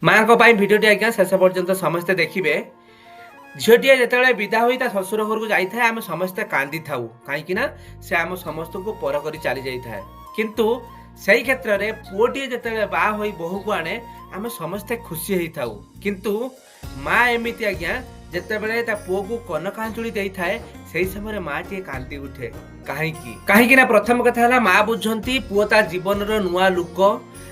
माँ को भिडटी आज्ञा शेष पर्यंत समस्ते देखिए झीटीए जिते विदा हो शशुर घर को जाए आम समस्ते कांदी थाऊ कहीं से आम समस्त को पर कर चली जाए किंतु से क्षेत्र में पुओटे जिते बाह बोहू को आने आम समस्ते खुशी होता किंतु माँ एमती आज्ञा जिते पुओ को कनकांचुली दे थाए से समय माँ टे कांदी उठे कहीं प्रथम कथा है माँ बुझती पुओ ता जीवन नुआ लुक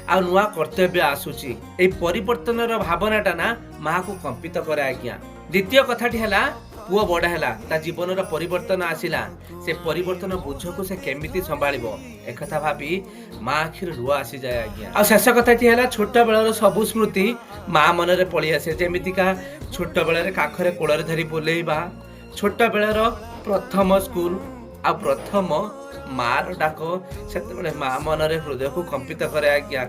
आ नुआ कर्तव्य आसूची ए परिवर्तन भावनाटा ना माँ को कंपित करे आज्ञा। द्वितीय कथाटी है पुओ बड़ा है ता जीवन परिवर्तन आसिला से परिवर्तन बुझ को से केमिति संभाळिबो एकथा भाबी माँ आखिर लुह आसी जाए आज्ञा। आ शेष कथाटी है छोट बेलर सबु स्मृति माँ मन रे पड़ी आसे जेमितिका छोट बेलरे काखरे कोଳରେ धरी बोलेइबा छोट बेलर प्रथम स्कूल आ प्रथम मार डाक से माँ मन हृदय को कंपित करे आज्ञा।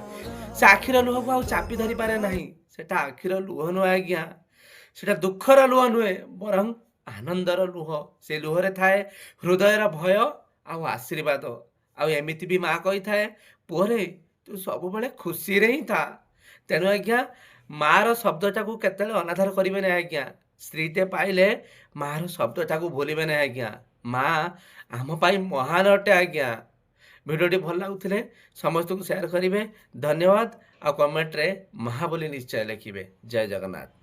से आखिर लुह को चापी धरी पारे नहीं सेटा आखिर लुह नुहे आज्ञा सेटा दुखर लुह नुहे बरं आनंदर लुह से लुह रे थाए हृदयर भय आशीर्वाद आमिति भी माँ कही थाए पुअरे तू सब बेले खुशी रे ही था तेणु आज्ञा मार शब्दटा को केते अनादर करेंगे ना आज्ञा स्त्रीटे पाइले मार शब्दटा को भूलिबे ना आज्ञा माँ आम पाई महान अटे आज्ञा। भिडियोटी भल लगुले समस्त को शेयर करेंगे धन्यवाद आ कमेंट रे माँ बोली निश्चय लिखिए। जय जगन्नाथ।